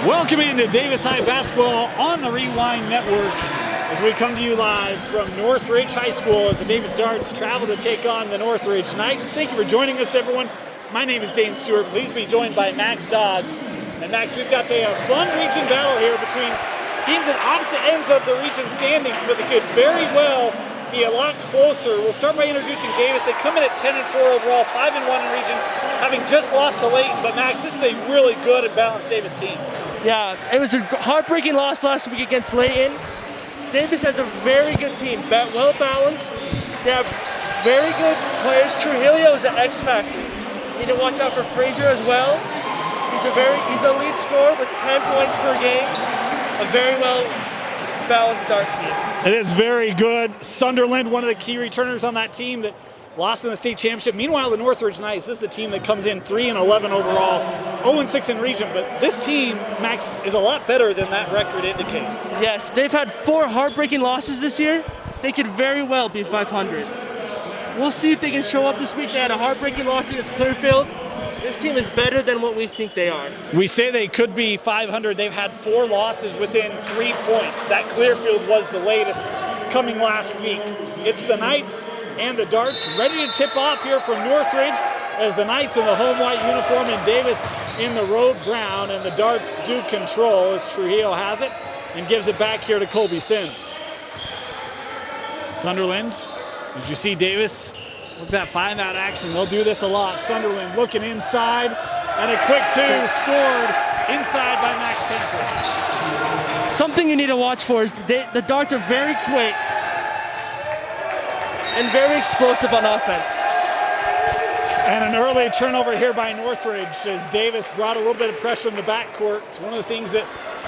Welcome into Davis High Basketball on the Rewind Network as we come to you live from Northridge High School as the Davis Darts travel to take on the Northridge Knights. Thank you for joining us, everyone. My name is Dane Stewart. Please be joined by Max Dodds. And Max, we've got a fun region battle here between teams at opposite ends of the region standings, but they could very well be a lot closer. We'll start by introducing Davis. They come in at 10-4 overall, 5-1 in region, having just lost to Layton. But Max, this is a really good and balanced Davis team. Yeah, it was a heartbreaking loss last week against Layton. Davis has a very good team, well balanced. They have very good players. Trujillo is an X factor. You need to watch out for Fraser as well. He's a lead scorer with 10 points per game. A very well balanced dart team. It is very good. Sunderland, one of the key returners on that team that lost in the state championship. Meanwhile, the Northridge Knights, this is a team that comes in 3-11 overall, 0-6 in region. But this team, Max, is a lot better than that record indicates. Yes, they've had 4 heartbreaking losses this year. They could very well be 500. We'll see if they can show up this week. They had a heartbreaking loss against Clearfield. This team is better than what we think they are. We say they could be 500. They've had 4 losses within 3 points. That Clearfield was the latest coming last week. It's the Knights and the Darts ready to tip off here from Northridge as the Knights in the home white uniform and Davis in the road brown, and the Darts do control as Trujillo has it and gives it back here to Colby Sims. Sunderland, did you see Davis? Look at that 5-out action. They'll do this a lot. Sunderland looking inside, and a quick 2 scored inside by Max Painter. Something you need to watch for is the Darts are very quick and very explosive on offense. And an early turnover here by Northridge as Davis brought a little bit of pressure in the backcourt. It's one of the things that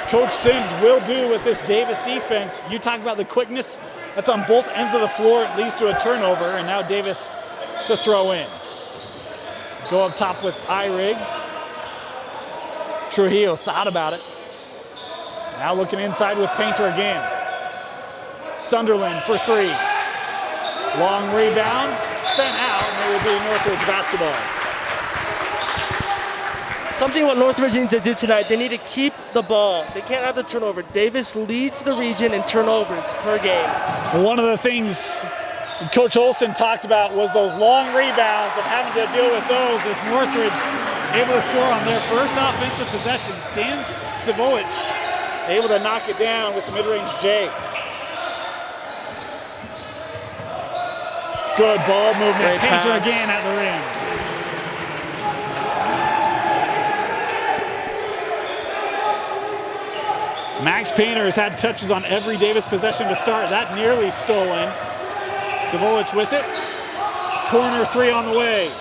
Coach Sims will do with this Davis defense. You talk about the quickness. That's on both ends of the floor. It leads to a turnover, and now Davis to throw in. Go up top with Eyrig. Trujillo thought about it. Now looking inside with Painter again. Sunderland for 3. Long rebound, sent out, and it will be Northridge basketball. Something what Northridge needs to do tonight, they need to keep the ball. They can't have the turnover. Davis leads the region in turnovers per game. One of the things Coach Olson talked about was those long rebounds and having to deal with those as Northridge able to score on their first offensive possession. Sam Savolich able to knock it down with the mid-range J. Good ball movement. Great Painter pass. again at the rim. Max Painter has had touches on every Davis possession to start. That nearly stolen. Savolich with it. Corner 3 on the way.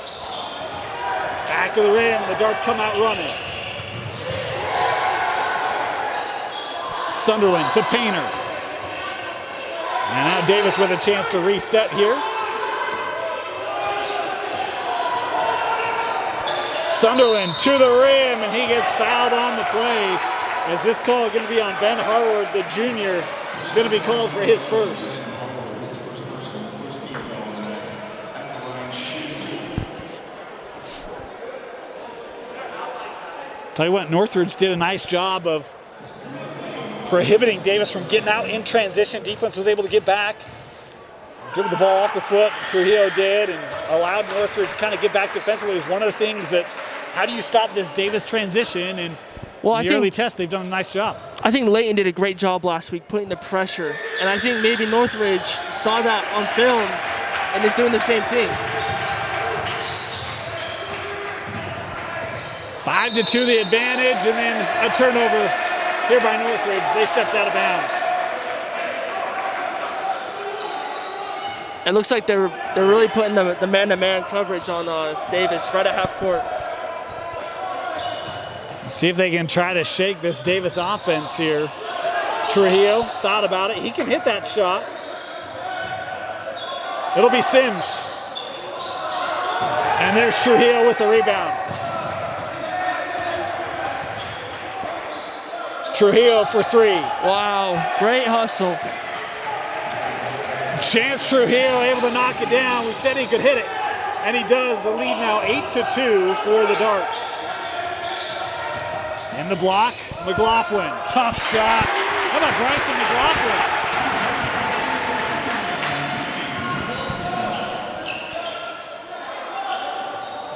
Back of the rim. The Darts come out running. Sunderland to Painter. And now Davis with a chance to reset here. Sunderland to the rim, and he gets fouled on the play. Is this call going to be on Ben Harward, the junior? Going to be called for his first. Tell you what, Northridge did a nice job of prohibiting Davis from getting out in transition. Defense was able to get back, dribbled the ball off the foot. Trujillo did, and allowed Northridge to kind of get back defensively. Is one of the things that, how do you stop this Davis transition? And in the early test, they've done a nice job. I think Layton did a great job last week putting the pressure. And I think maybe Northridge saw that on film and is doing the same thing. 5-2 the advantage, and then a turnover here by Northridge. They stepped out of bounds. It looks like they're really putting the man-to-man coverage on Davis right at half court. See if they can try to shake this Davis offense here. Trujillo thought about it. He can hit that shot. It'll be Sims. And there's Trujillo with the rebound. Trujillo for 3. Wow, great hustle. Chance Trujillo able to knock it down. We said he could hit it, and he does. The lead now 8-2 for the Darts. In the block, McLaughlin. Tough shot. How about Bryson McLaughlin?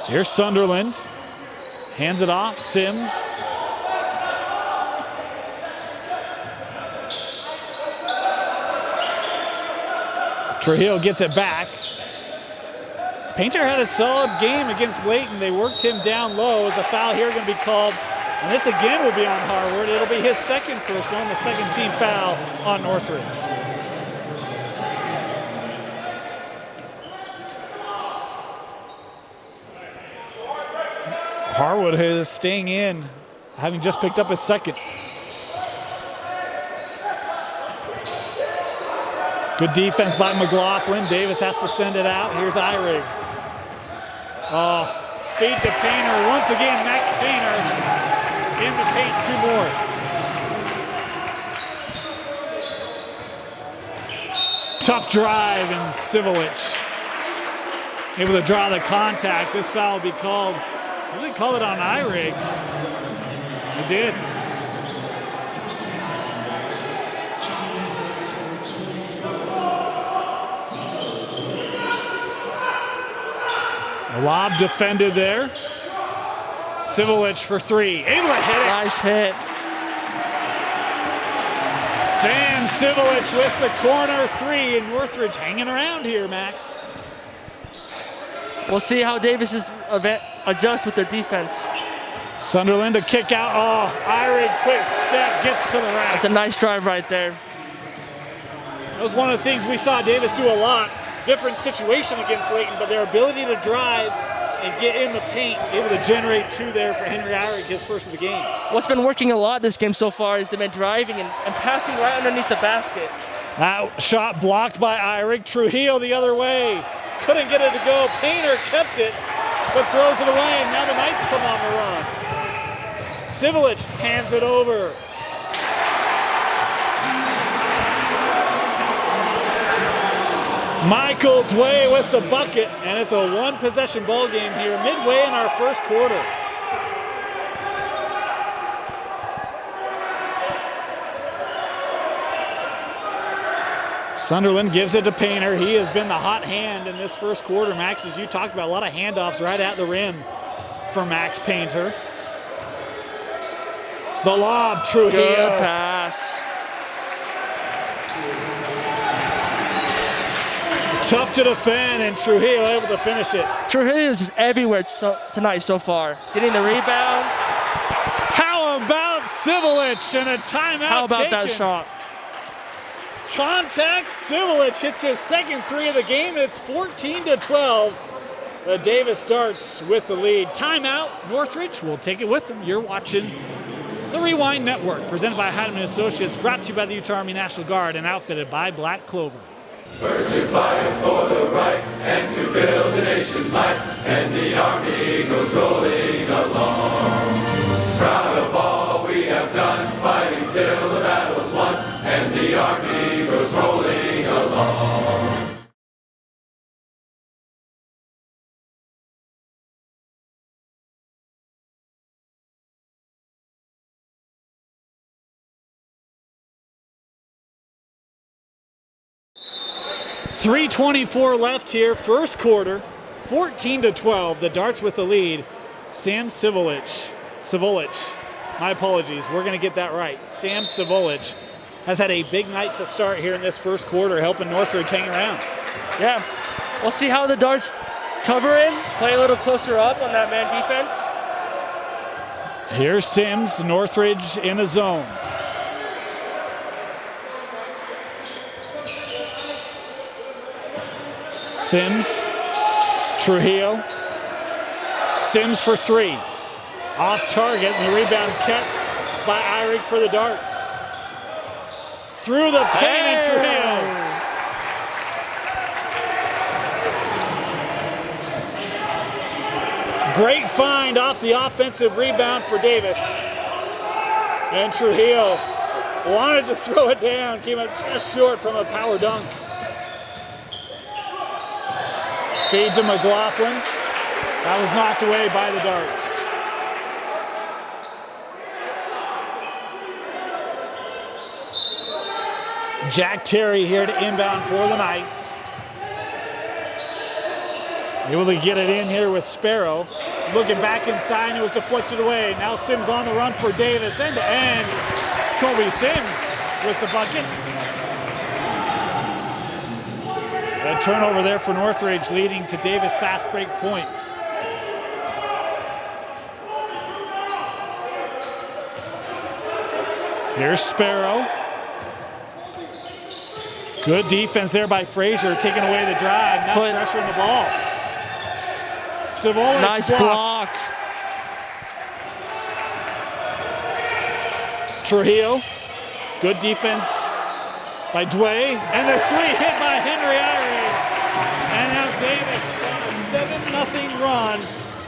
So here's Sunderland. Hands it off, Sims. Trujillo gets it back. Painter had a solid game against Layton. They worked him down low. Is a foul here going to be called? And this again will be on Harward. It'll be his second personal and the second team foul on Northridge. Harwood is staying in, having just picked up his second. Good defense by McLaughlin. Davis has to send it out. Here's Eyrig. Oh, feed to Painter. Once again, Max Painter in the paint, 2 more. Tough drive, and Civilich able to draw the contact. This foul will be called. They didn't call it on Eyrig. He did. Lob defended there. Civilich for 3. Able to hit it. Nice hit. Sam Civilich with the corner 3, and Northridge hanging around here, Max. We'll see how Davis adjusts with their defense. Sunderland to kick out. Oh, Eyrig quick step gets to the rack. That's a nice drive right there. That was one of the things we saw Davis do a lot. Different situation against Layton, but their ability to drive and get in the paint, able to generate 2 there for Henry Eyrig, his first of the game. What's been working a lot this game so far is they've been driving and passing right underneath the basket. That shot blocked by Eyrig. Trujillo the other way. Couldn't get it to go. Painter kept it, but throws it away, and now the Knights come on the run. Civilich hands it over. Michael Dway with the bucket, and it's a 1-possession ball game here, midway in our first quarter. Sunderland gives it to Painter. He has been the hot hand in this first quarter, Max, as you talked about. A lot of handoffs right at the rim for Max Painter. The lob, Trujillo. Good pass. Tough to defend, and Trujillo able to finish it. Trujillo is just everywhere tonight so far. Getting the rebound. How about Civilich and a timeout How about taken? that shot? Contact. Civilich hits his second 3 of the game. It's 14-12. The Davis Darts with the lead. Timeout. Northridge will take it with them. You're watching the Rewind Network, presented by Hyman Associates, brought to you by the Utah Army National Guard and outfitted by Black Clover. First to fight for the right and to build the nation's might, and the Army goes rolling along. Proud of all we have done, fighting till the battle's won, and the Army goes rolling along. .324 left here, first quarter, 14-12. The Darts with the lead. Sam Civilich, my apologies, we're going to get that right. Sam Civilich has had a big night to start here in this first quarter, helping Northridge hang around. Yeah, we'll see how the Darts cover in, play a little closer up on that man defense. Here's Sims, Northridge in a zone. Sims, Trujillo, Sims for 3. Off target, and the rebound kept by Eyrig for the Darts. Through the paint, and Trujillo. Great find off the offensive rebound for Davis. And Trujillo wanted to throw it down, came up just short from a power dunk. Feed to McLaughlin. That was knocked away by the Darts. Jack Terry here to inbound for the Knights. Able to get it in here with Sparrow. Looking back inside, and it was deflected away. Now Sims on the run for Davis, end to end. Kobe Sims with the bucket. A turnover there for Northridge, leading to Davis fast break points. Here's Sparrow. Good defense there by Frazier, taking away the drive, not pressuring the ball. Savolich nice blocked. block. Trujillo, good defense by Dway, and the three hit by Henry Eyring. And now Davis on a 7-0 run.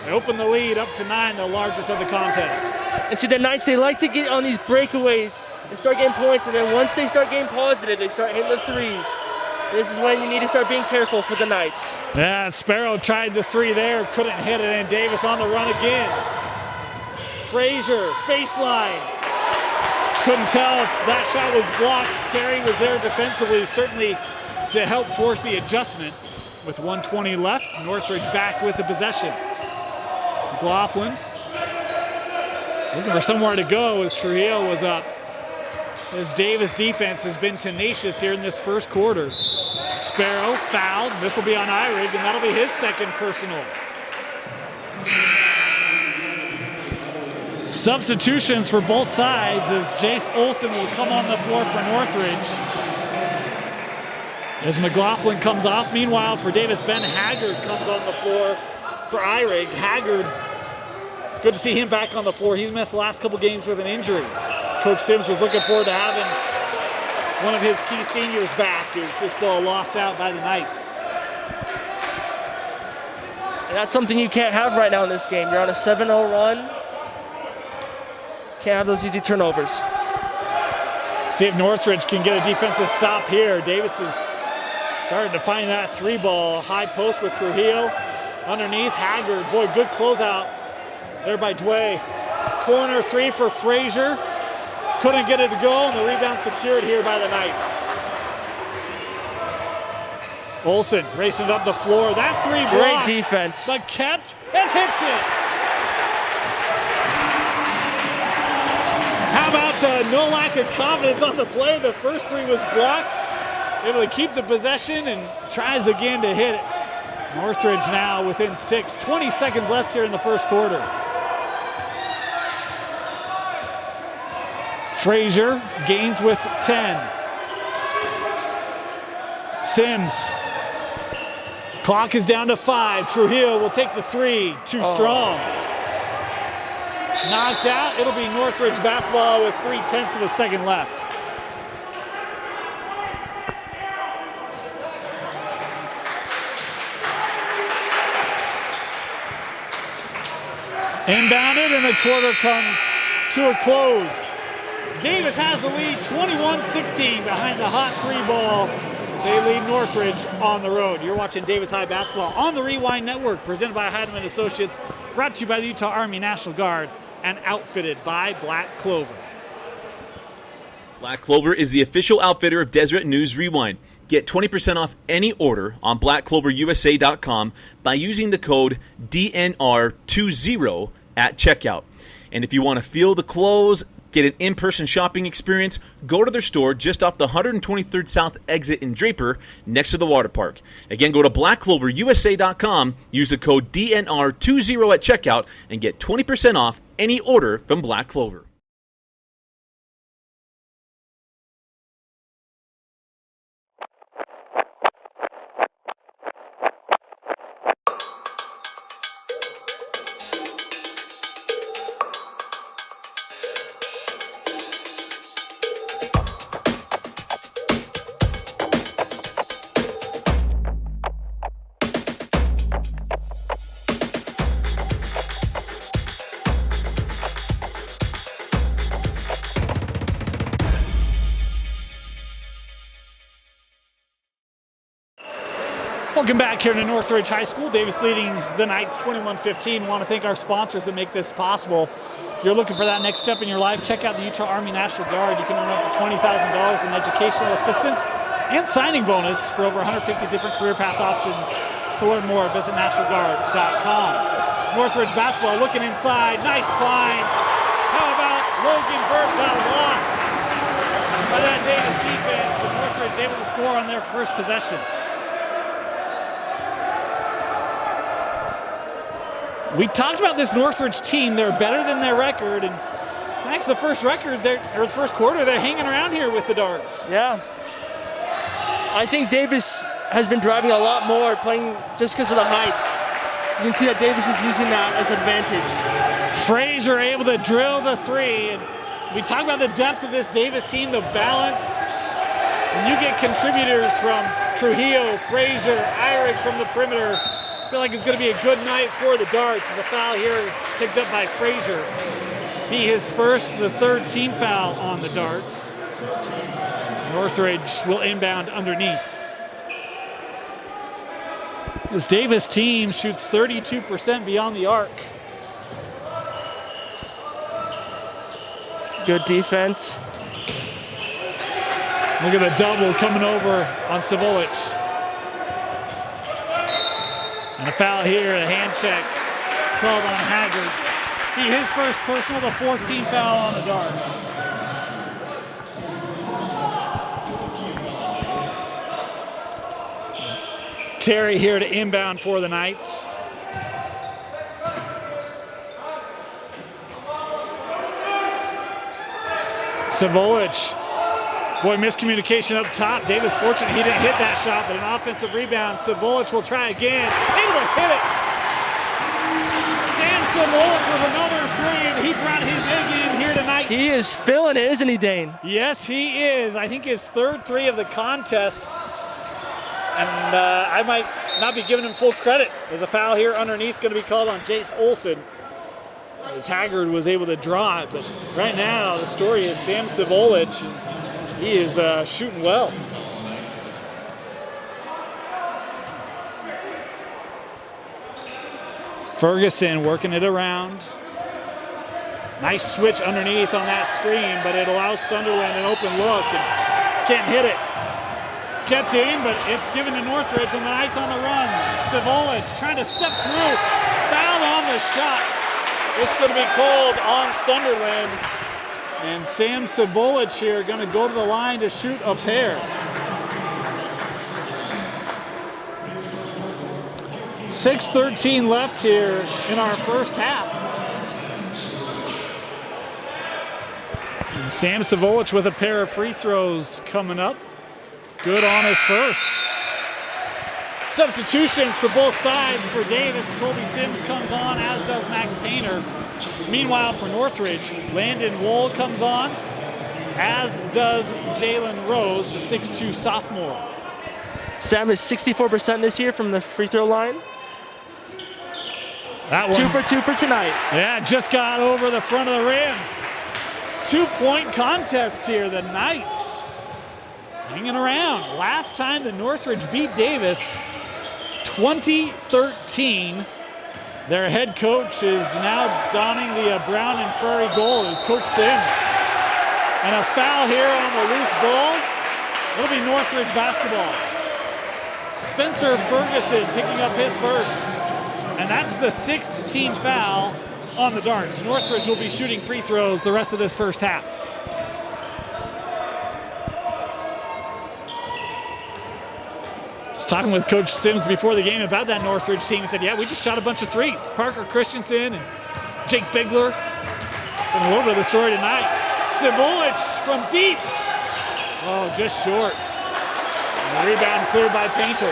They open the lead up to 9, the largest of the contest. And see, the Knights, they like to get on these breakaways and start getting points, and then once they start getting positive, they start hitting the threes. This is when you need to start being careful for the Knights. Yeah, Sparrow tried the three there, couldn't hit it, and Davis on the run again. Frazier, baseline. Couldn't tell if that shot was blocked. Terry was there defensively, certainly to help force the adjustment. With 1:20 left, Northridge back with the possession. McLaughlin looking for somewhere to go as Trujillo was up. As Davis defense has been tenacious here in this first quarter. Sparrow fouled. This will be on Eyring, and that'll be his second personal. Substitutions for both sides as Jace Olsen will come on the floor for Northridge. As McLaughlin comes off. Meanwhile, for Davis, Ben Haggard comes on the floor for Eyring. Haggard, good to see him back on the floor. He's missed the last couple games with an injury. Coach Sims was looking forward to having one of his key seniors back as this ball lost out by the Knights. And that's something you can't have right now in this game. You're on a 7-0 run. Can't have those easy turnovers. See if Northridge can get a defensive stop here. Davis is starting to find that three ball. High post with Trujillo. Underneath, Haggard. Boy, good closeout there by Dway. Corner three for Frazier. Couldn't get it to go, and the rebound secured here by the Knights. Olsen racing up the floor. That three blocked. Great defense. But kept and hits it. How about no lack of confidence on the play? The first three was blocked. Able to keep the possession and tries again to hit it. Northridge now within 6. 20 seconds left here in the first quarter. Frazier gains with 10. Sims. Clock is down to 5. Trujillo will take the three. Too strong. Knocked out. It'll be Northridge basketball with 0.3 of a second left. Inbounded, and the quarter comes to a close. Davis has the lead, 21-16 behind the hot three ball as they lead Northridge on the road. You're watching Davis High Basketball on the Rewind Network, presented by Heidemann Associates, brought to you by the Utah Army National Guard, and outfitted by Black Clover. Black Clover is the official outfitter of Deseret News Rewind. Get 20% off any order on blackcloverusa.com by using the code DNR20 at checkout. And if you want to feel the clothes, get an in-person shopping experience, go to their store just off the 123rd South exit in Draper next to the water park. Again, go to blackcloverusa.com, use the code DNR20 at checkout, and get 20% off any order from Black Clover. Welcome back here to Northridge High School. Davis leading the Knights 21-15. Want to thank our sponsors that make this possible. If you're looking for that next step in your life, check out the Utah Army National Guard. You can earn up to $20,000 in educational assistance and signing bonus for over 150 different career path options. To learn more, visit nationalguard.com. Northridge basketball looking inside. Nice find. How about Logan Burke got lost by that Davis defense, and Northridge able to score on their first possession. We talked about this Northridge team. They're better than their record, and Max, the first quarter, they're hanging around here with the Darts. Yeah. I think Davis has been driving a lot more, playing just because of the height. You can see that Davis is using that as an advantage. Frazier able to drill the three. And we talk about the depth of this Davis team, the balance. When you get contributors from Trujillo, Frazier, Eyrick from the perimeter, I feel like it's going to be a good night for the Darts. As a foul here picked up by Frazier. Be his first, the third team foul on the Darts. Northridge will inbound underneath. This Davis team shoots 32% beyond the arc. Good defense. Look at the double coming over on Savolich. And a foul here, a hand check called on Haggard. Be his first personal, the 14th foul on the Darts. Terry here to inbound for the Knights. Savolich. Boy, miscommunication up top. Davis fortunate he didn't hit that shot, but an offensive rebound. Savolich will try again. Able to hit it. Sam Savolich with another three, and he brought his A game here tonight. He is feeling it, isn't he, Dane? Yes, he is. I think his third three of the contest. And I might not be giving him full credit. There's a foul here underneath going to be called on Jace Olson, as Haggard was able to draw it. But right now, the story is Sam Savolich, and he is shooting well. Ferguson working it around. Nice switch underneath on that screen, but it allows Sunderland an open look and can't hit it. Kept in, but it's given to Northridge, and the Knights on the run. Savolich trying to step through. Foul on the shot. This is going to be called on Sunderland. And Sam Savolich here going to go to the line to shoot a pair. 6:13 left here in our first half. And Sam Savolich with a pair of free throws coming up. Good on his first. Substitutions for both sides for Davis. Colby Sims comes on, as does Max Painter. Meanwhile, for Northridge, Landon Wohl comes on, as does Jalen Rose, the 6'2 sophomore. Sam is 64% this year from the free throw line. That one. 2 for 2 for tonight. Yeah, just got over the front of the rim. 2-point contest here. The Knights hanging around. Last time the Northridge beat Davis, 2013. Their head coach is now donning the brown and prairie gold. Is Coach Sims. And a foul here on the loose ball. It'll be Northridge basketball. Spencer Ferguson picking up his first. And that's the 6th team foul on the Darts. Northridge will be shooting free throws the rest of this first half. Talking with Coach Sims before the game about that Northridge team. He said, yeah, we just shot a bunch of threes. Parker Christensen and Jake Bigler. And a little bit of the story tonight. Savolich from deep. Oh, just short. And the rebound cleared by Painter.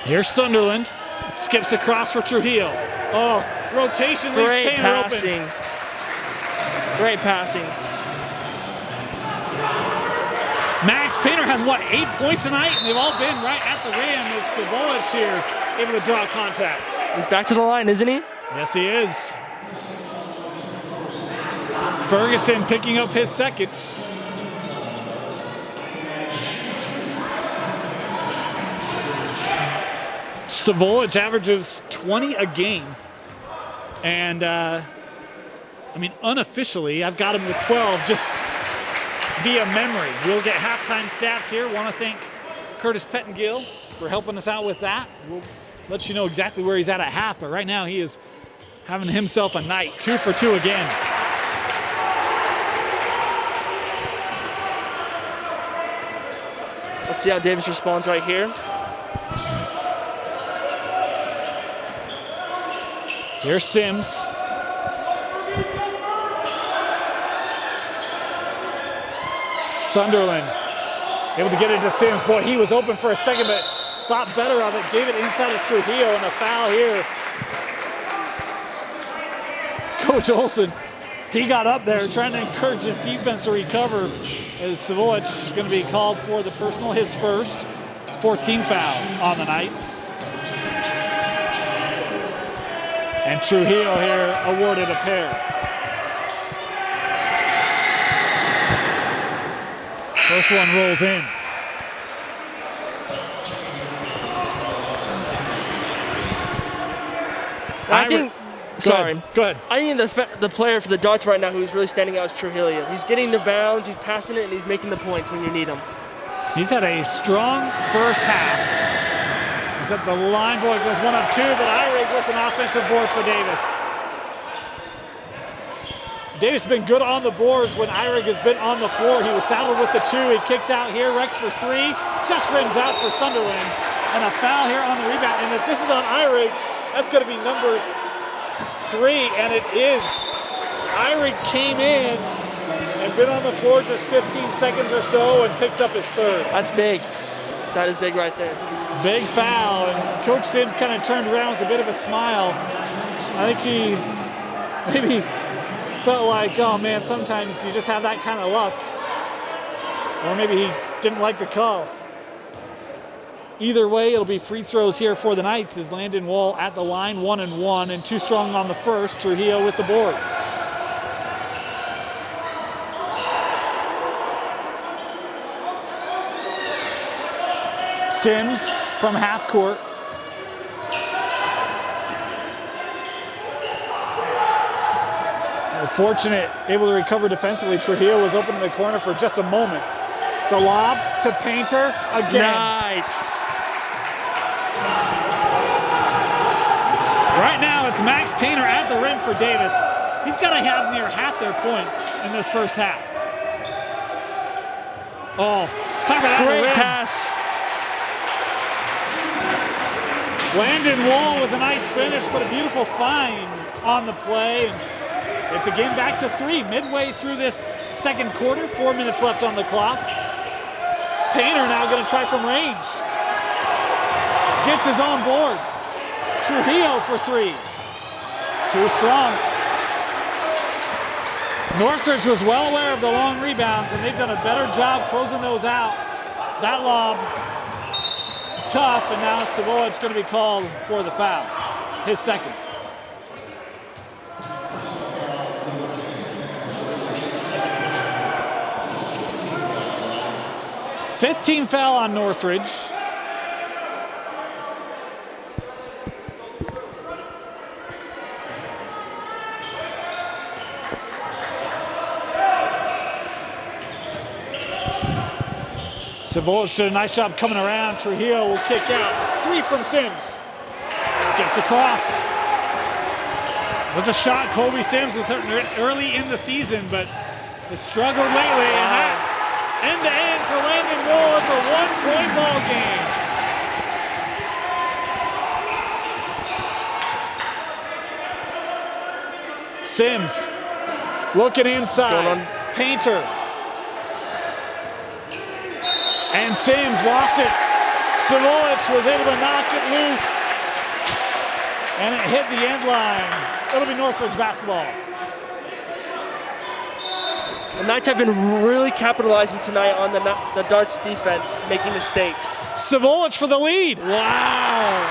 Here's Sunderland. Skips across for Trujillo. Oh, rotation leaves Painter open. Great passing. Max Painter has, 8 points tonight? And they've all been right at the rim as Savolich here able to draw contact. He's back to the line, isn't he? Yes, he is. Ferguson picking up his second. Savolich averages 20 a game. And, I mean, unofficially, I've got him with 12 just via memory. We'll get halftime stats here. Want to thank Curtis Pettengill for helping us out with that. We'll let you know exactly where he's at half, but right now he is having himself a night. 2 for 2 again. Let's see how Davis responds right here. Here's Sims. Sunderland able to get it to Sims. Boy, he was open for a second, but thought better of it. Gave it inside of Trujillo, and a foul here. Coach Olson, he got up there trying to encourage his defense to recover. As Savolich going to be called for the personal, his first. 14th foul on the Knights. And Trujillo here awarded a pair. First one rolls in. I think. Sorry. Go ahead. I think the player for the Darts right now who's really standing out is Trujillo. He's getting the bounds, he's passing it, and he's making the points when you need him. He's had a strong first half. He's at the line, boy, goes 1 of 2, but Eyrig with an offensive board for Davis. Davis has been good on the boards when Eyrig has been on the floor. He was saddled with the 2. He kicks out here, Rex for 3, just rims out for Sunderland. And a foul here on the rebound. And if this is on Eyrig, that's going to be number 3, and it is. Eyrig came in and been on the floor just 15 seconds or so and picks up his 3rd. That's big. That is big right there. Big foul, and Coach Sims kind of turned around with a bit of a smile. I think he maybe felt like, oh man, sometimes you just have that kind of luck. Or maybe he didn't like the call. Either way, it'll be free throws here for the Knights as Landon Wall at the line, 1 and 1, and 2 strong on the first. Trujillo with the board. Sims from half court. Fortunate, able to recover defensively. Trujillo was open in the corner for just a moment. The lob to Painter again. Nice. Right now, it's Max Painter at the rim for Davis. He's got to have near half their points in this first half. Oh, talk about Great the rim. pass. Landon Wall with a nice finish, but a beautiful find on the play. And it's again back to 3, midway through this second quarter. 4 minutes left on the clock. Painter now going to try from range. Gets his own board. Trujillo for 3. Too strong. Northridge was well aware of the long rebounds, and they've done a better job closing those out. That lob, tough, and now Savolich going to be called for the foul. His second. Fifth-team foul on Northridge. Savolich did a nice job coming around. Trujillo will kick out. 3 from Sims. Skips across. Was a shot Colby Sims was early in the season, but has struggled lately. And that end-to-end for Landon Wall. It's a 1-point ball game. Sims looking inside. Painter. And Sims lost it. Savolich was able to knock it loose. And it hit the end line. It'll be Northridge basketball. The Knights have been really capitalizing tonight on the Darts defense, making mistakes. Savolich for the lead. Wow.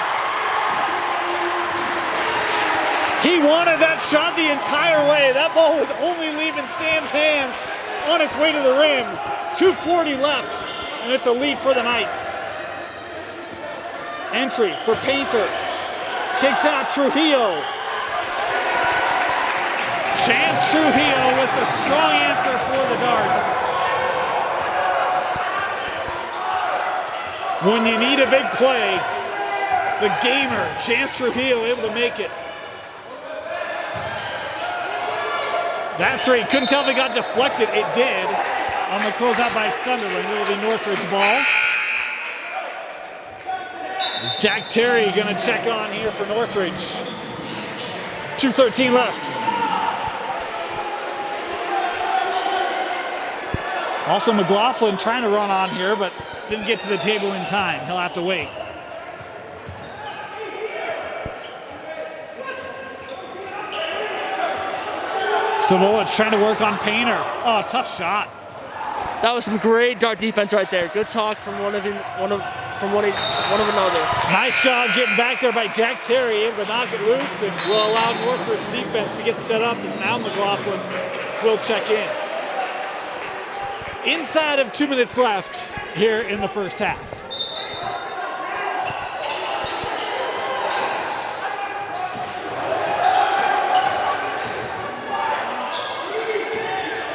He wanted that shot the entire way. That ball was only leaving Sam's hands on its way to the rim. 2:40 left, and it's a lead for the Knights. Entry for Painter. Kicks out Trujillo. Chance Trujillo with a strong answer for the darts. When you need a big play, the gamer, Chance Trujillo, able to make it. That three, couldn't tell if it got deflected. It did on the closeout by Sunderland. It will be Northridge ball. Is Jack Terry going to check on here for Northridge? 2:13 left. Also McLaughlin trying to run on here, but didn't get to the table in time. He'll have to wait. Savolich trying to work on Painter. Oh, tough shot. That was some great dart defense right there. Good talk from one of another. Nice job getting back there by Jack Terry, able to knock it loose and will allow Northridge defense to get set up as now McLaughlin will check in. Inside of 2 minutes left here in the first half.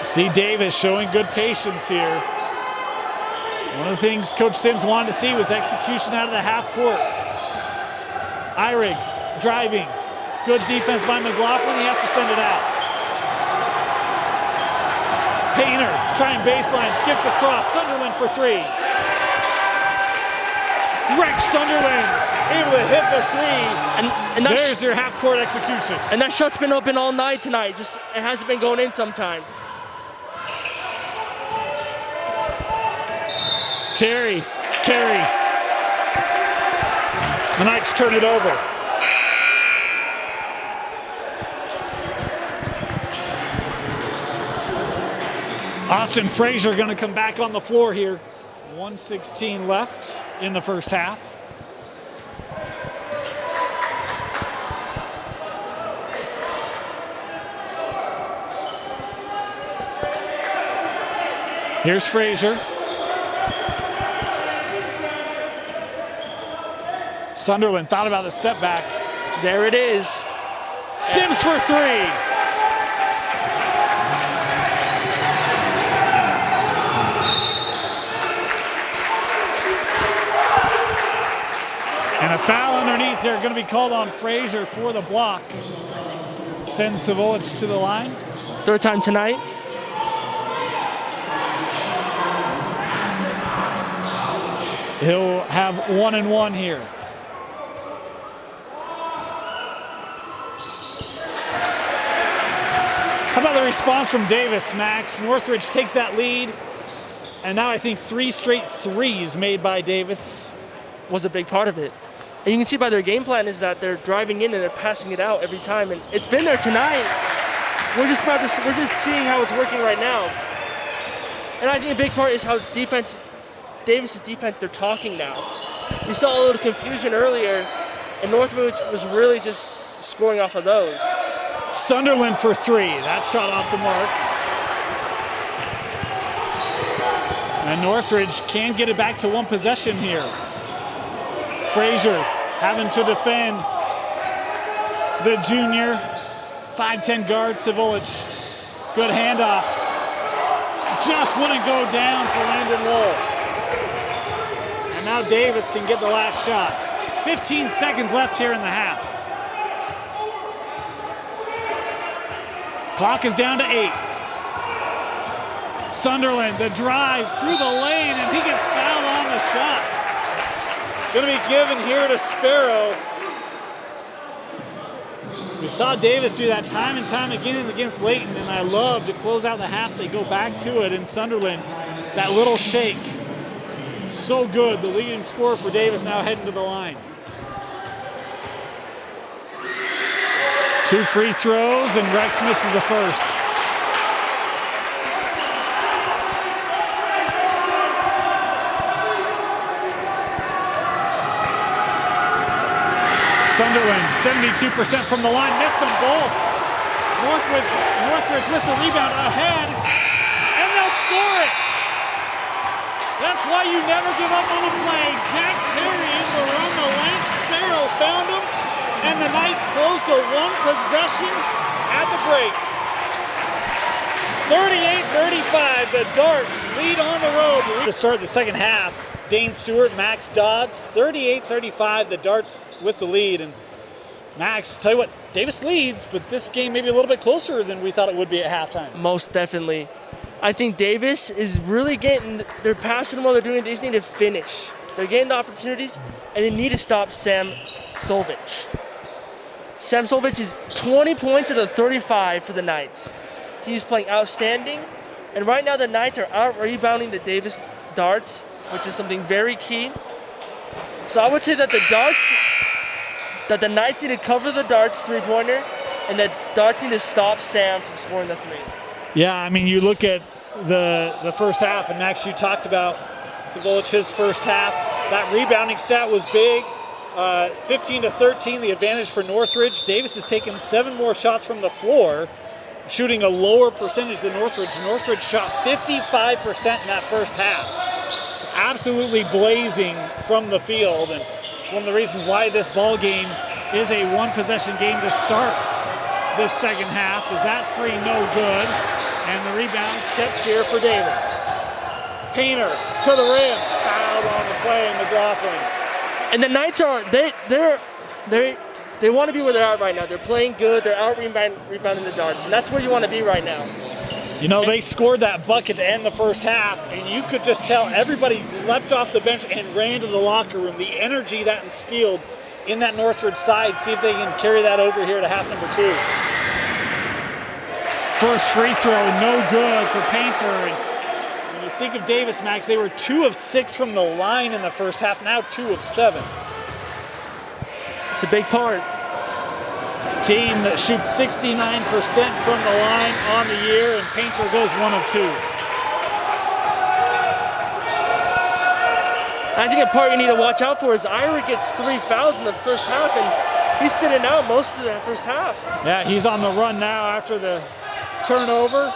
See Davis showing good patience here. One of the things Coach Sims wanted to see was execution out of the half court. Eyrig driving. Good defense by McLaughlin. He has to send it out. Painter trying baseline, skips across. Sunderland for three. Rex Sunderland able to hit the three. And there's your half court execution. And that shot's been open all night tonight. Just it hasn't been going in sometimes. Terry, Carey. The Knights turn it over. Austin Frazier going to come back on the floor here. 1:16 left in the first half. Here's Frazier. Sunderland thought about the step back. There it is. Sims for three. And a foul underneath here, going to be called on Frazier for the block. Sends Savolich to the line. Third time tonight. He'll have 1-and-1 here. How about the response from Davis, Max? Northridge takes that lead, and now I think 3 straight threes made by Davis. Was a big part of it. And you can see by their game plan is that they're driving in and they're passing it out every time, and it's been there tonight. We're just seeing how it's working right now. And I think a big part is how Davis's defense, they're talking now. We saw a little confusion earlier, and Northridge was really just scoring off of those. Sunderland for three. That shot off the mark. And Northridge can get it back to one possession here. Frazier having to defend the junior 5'10" guard Savolich. Good handoff. Just wouldn't go down for Landon Wool. And now Davis can get the last shot. 15 seconds left here in the half. Clock is down to 8. Sunderland, the drive through the lane, and he gets fouled on the shot. Going to be given here to Sparrow. We saw Davis do that time and time again against Layton, and I love to close out the half. They go back to it, and Sunderland, that little shake. So good. The leading scorer for Davis now heading to the line. 2 free throws, and Rex misses the first. Sunderland, 72% from the line, missed them both. Northridge with the rebound ahead, and they'll score it. That's why you never give up on a play. Jack Terry able to run the length. Sparrow found him, and the Knights close to one possession at the break. 38-35, the Darts lead on the road. To start the second half, Dane Stewart, Max Dodds, 38-35, the Darts with the lead. And Max, tell you what, Davis leads, but this game may be a little bit closer than we thought it would be at halftime. Most definitely. I think Davis is really they're passing while they're doing it. They just need to finish. They're getting the opportunities, and they need to stop Sam Solvich. Sam Solvich is 20 points out of 35 for the Knights. He's playing outstanding, and right now the Knights are out-rebounding the Davis Darts, which is something very key. So I would say that the Knights need to cover the Darts three-pointer, and the Darts need to stop Sam from scoring the three. Yeah, I mean, you look at the first half, and Max, you talked about Savolich's first half. That rebounding stat was big. 15-13, the advantage for Northridge. Davis has taken 7 more shots from the floor, shooting a lower percentage than Northridge. Northridge shot 55% in that first half. So absolutely blazing from the field, and it's one of the reasons why this ball game is a one-possession game to start this second half. Is that three no good? And the rebound kept here for Davis. Painter to the rim, fouled on the play in McLaughlin. And the Knights are they want to be where they're at right now. They're playing good. They're out rebounding the Darts, and that's where you want to be right now. You know, they scored that bucket to end the first half, and you could just tell everybody leapt off the bench and ran to the locker room. The energy that instilled in that Northridge side. See if they can carry that over here to half number 2. First free throw, no good for Painter. And when you think of Davis, Max, they were 2 of 6 from the line in the first half, now 2 of 7. It's a big part. Team that shoots 69% from the line on the year, and Painter goes 1 of 2. I think a part you need to watch out for is Ira gets 3 fouls in the first half, and he's sitting out most of the first half. Yeah, he's on the run now after the turnover.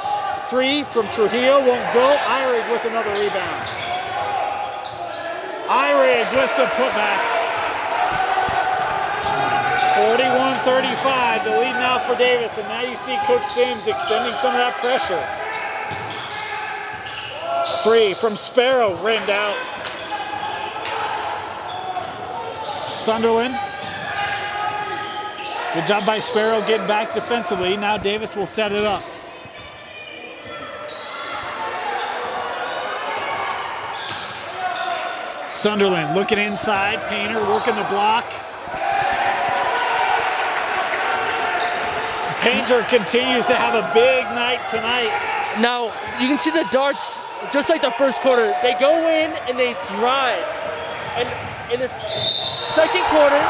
3 from Trujillo, won't go. Irig with another rebound. Irig with the putback. 41-35, the lead now for Davis, and now you see Coach Sims extending some of that pressure. 3 from Sparrow, rimmed out. Sunderland. Good job by Sparrow getting back defensively. Now Davis will set it up. Sunderland looking inside. Painter working the block. Painter continues to have a big night tonight. Now, you can see the Darts, just like the first quarter, they go in and they drive. And in the second quarter,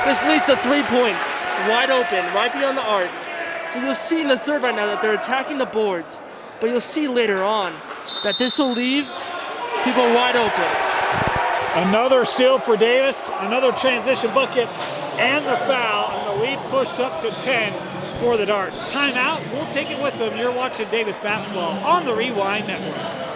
this leads to 3 points, wide open, right beyond the arc. So you'll see in the third right now that they're attacking the boards, but you'll see later on that this will leave people wide open. Another steal for Davis, another transition bucket, and the foul, and the lead pushed up to 10 for the Darts. Timeout, we'll take it with them. You're watching Davis basketball on the Rewind Network.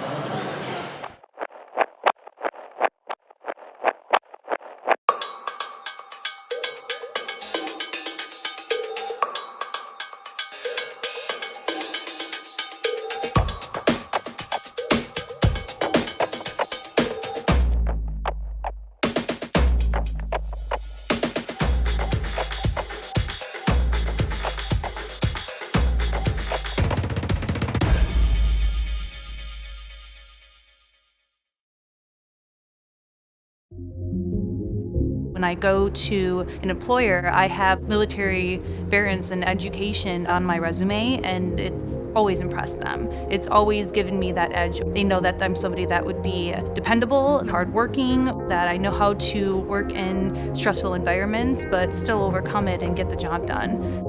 When I go to an employer, I have military variance and education on my resume, and it's always impressed them. It's always given me that edge. They know that I'm somebody that would be dependable and hardworking, that I know how to work in stressful environments, but still overcome it and get the job done.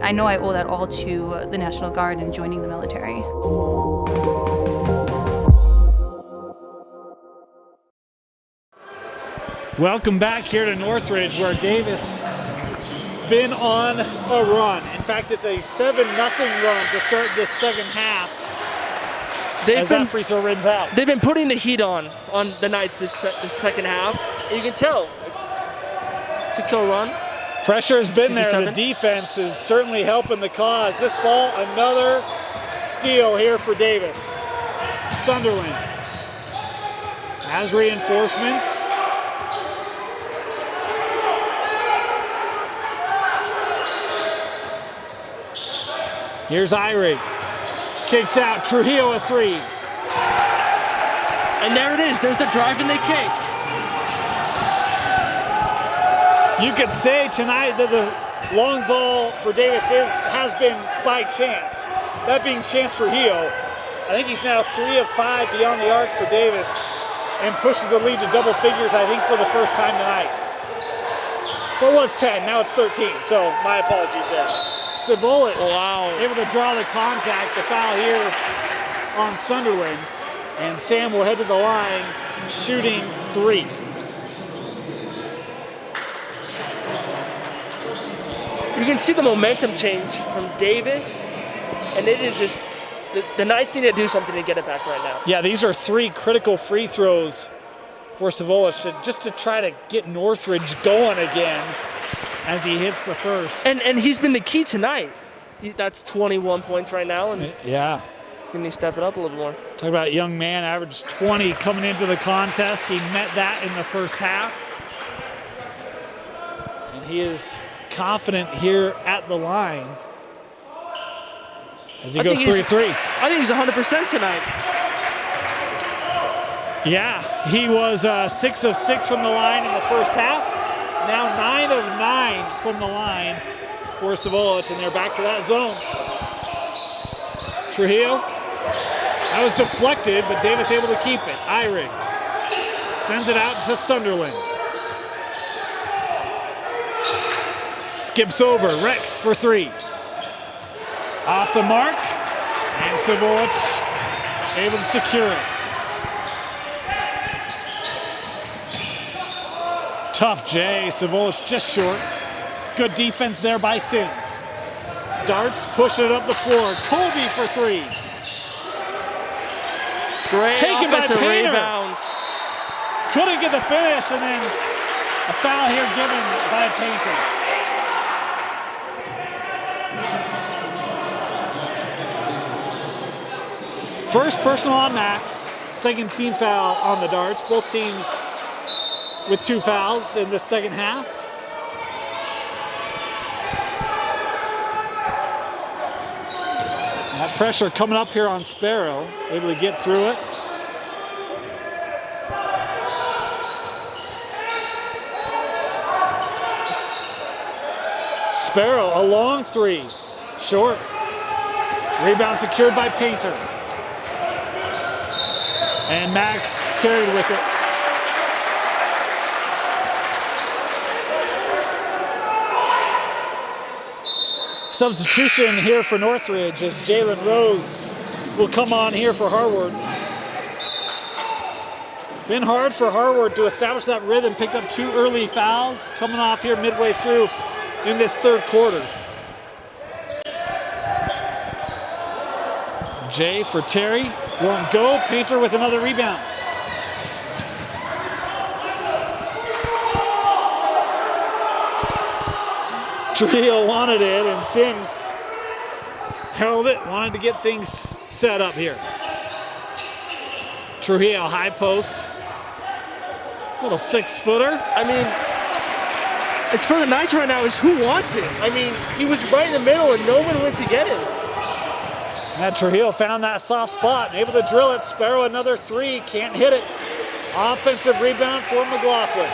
I know I owe that all to the National Guard and joining the military. Welcome back here to Northridge, where Davis been on a run. In fact, it's a 7-0 run to start this second half. That free throw rims out. They've been putting the heat on the Knights this second half. And you can tell it's 6-0 run. Pressure has been there. 67. The defense is certainly helping the cause. This ball, another steal here for Davis. Sunderland has reinforcements. Here's Eyrig. Kicks out. Trujillo a three. And there it is. There's the drive and the kick. You could say tonight that the long ball for Davis has been by chance. That being Chance Trujillo. I think he's now 3 of 5 beyond the arc for Davis and pushes the lead to double figures, I think, for the first time tonight. Well, it was 10, now it's 13, so my apologies there. Savolich able to draw the contact, the foul here on Sunderland. And Sam will head to the line, shooting 3. You can see the momentum change from Davis, and it is just, the Knights need to do something to get it back right now. Yeah, these are 3 critical free throws for Savolich just to try to get Northridge going again as he hits the first. And he's been the key tonight. That's 21 points right now, and yeah, he's going to step it up a little more. Talk about a young man, averaged 20 coming into the contest. He met that in the first half. And he is confident here at the line as he goes 3 of 3. I think he's 100% tonight. Yeah, he was 6 of 6 from the line in the first half. Now 9 of 9 from the line for Savolich, and they're back to that zone. Trujillo, that was deflected, but Davis able to keep it. Eyrig sends it out to Sunderland. Skips over, Rex for 3. Off the mark, and Savolich able to secure it. Tough J, Savolich just short. Good defense there by Sims. Darts pushing it up the floor. Colby for 3. Great taken by offensive Painter. rebound. Couldn't get the finish, and then a foul here given by Painter. First personal on Max, second team foul on the Darts. Both teams with 2 fouls in the second half. That pressure coming up here on Sparrow, able to get through it. Sparrow, a long 3, short. Rebound secured by Painter. And Max carried with it. Substitution here for Northridge as Jalen Rose will come on here for Harward. Been hard for Harward to establish that rhythm. Picked up 2 early fouls coming off here midway through in this third quarter. Jay for Terry. Won't go. Painter with another rebound. Trujillo wanted it, and Sims held it, wanted to get things set up here. Trujillo, high post. Little 6-footer. I mean, it's for the Knights right now is who wants it. I mean, he was right in the middle and no one went to get him. And Trujillo found that soft spot, able to drill it. Sparrow another 3, can't hit it. Offensive rebound for McLaughlin.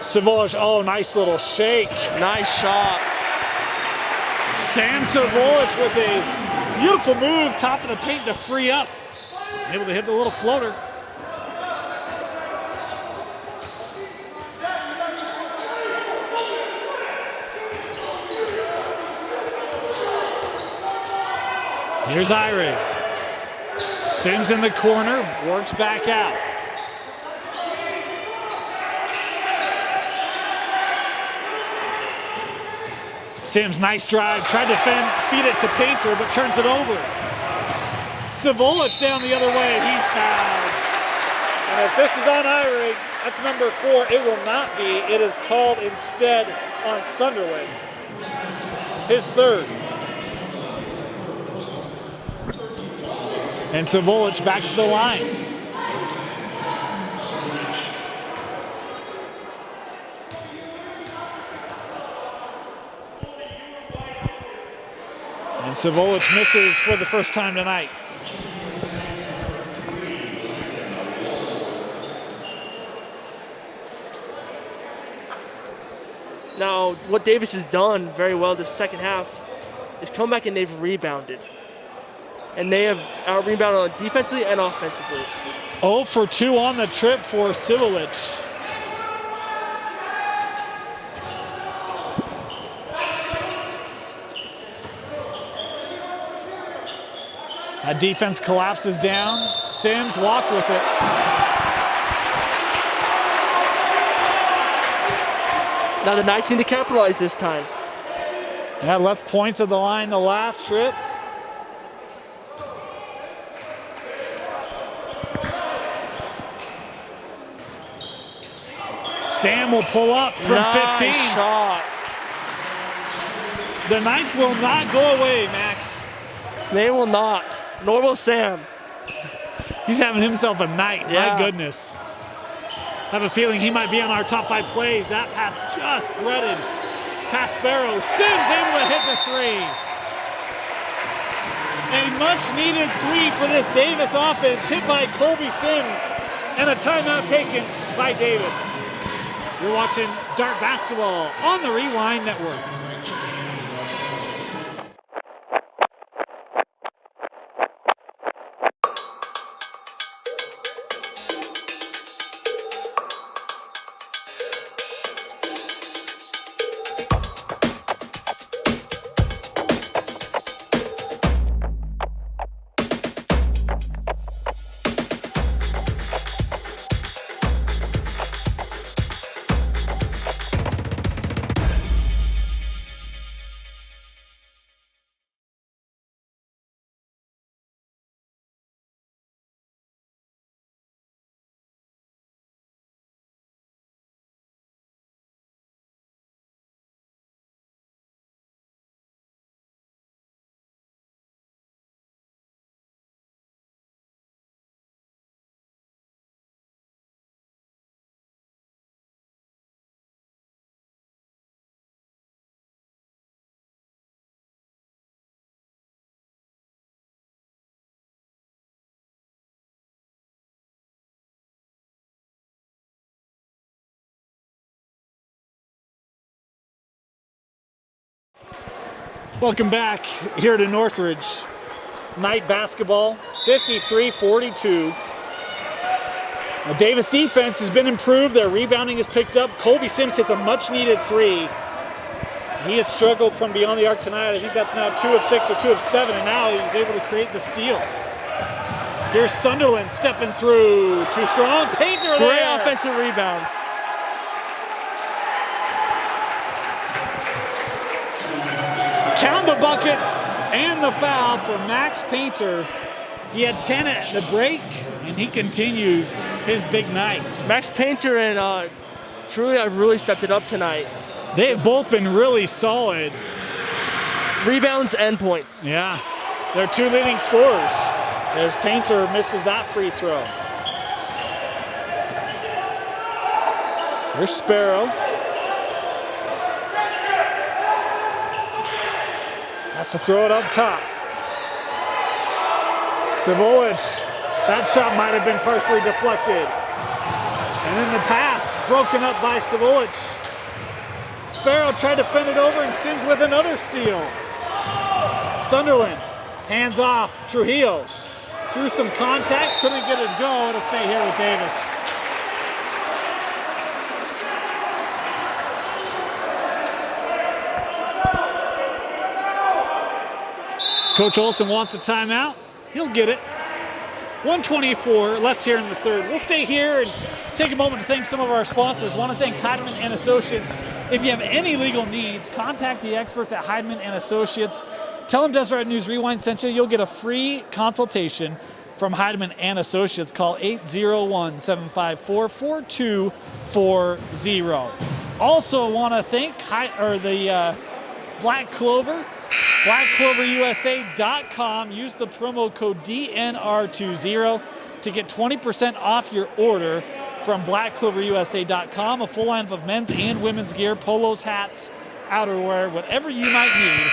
Savolich, oh, nice little shake. Nice shot. Sam Savolich with a beautiful move, top of the paint to free up. Able to hit the little floater. Here's Eyrig. Sims in the corner, works back out. Sims, nice drive, tried to feed it to Painter, but turns it over. Savolich down the other way, he's fouled. And if this is on iRig, that's number 4. It will not be. It is called instead on Sunderland. His third. And Savolich back to the line. And Savolich misses for the first time tonight. Now, what Davis has done very well this second half is come back and they've rebounded. And they have out-rebounded on defensively and offensively. 0 for 2 on the trip for Savolich. That defense collapses down. Sims walked with it. Now the Knights need to capitalize this time. Yeah, left points of the line the last trip. Sam will pull up from 15. Shot. The Knights will not go away, Max. They will not. Nor will Sam. He's having himself a night. Yeah. My goodness. I have a feeling he might be on our top 5 plays. That pass just threaded past Sparrow. Sims able to hit the 3. A much-needed 3 for this Davis offense, hit by Colby Sims, and a timeout taken by Davis. You're watching Dart Basketball on the Rewind Network. Welcome back here to Northridge. Knight basketball, 53-42. The Davis defense has been improved. Their rebounding has picked up. Colby Sims hits a much-needed 3. He has struggled from beyond the arc tonight. I think that's now 2 of 6 or 2 of 7, and now he's able to create the steal. Here's Sunderland stepping through. Too strong. Painter there. Great offensive rebound. Count the bucket and the foul for Max Painter. He had 10 at the break, and he continues his big night. Max Painter and Truly have really stepped it up tonight. They've both been really solid. Rebounds and points. Yeah, they're 2 leading scorers as Painter misses that free throw. Here's Sparrow. Has to throw it up top. Savolich, that shot might have been partially deflected. And then the pass broken up by Savolich. Sparrow tried to fend it over, and Sims with another steal. Sunderland, hands off. Trujillo through some contact, couldn't get it to go. It'll stay here with Davis. Coach Olson wants a timeout. He'll get it. 1:24 left here in the third. We'll stay here and take a moment to thank some of our sponsors. Want to thank Heidemann and Associates. If you have any legal needs, contact the experts at Heidemann and Associates. Tell them Deseret News Rewind sent you. You'll get a free consultation from Heidemann and Associates. Call 801-754-4240. Also want to thank the Black Clover, blackcloverusa.com. Use the promo code DNR20 to get 20% off your order from blackcloverusa.com. A full lineup of men's and women's gear, polos, hats, outerwear, whatever you might need,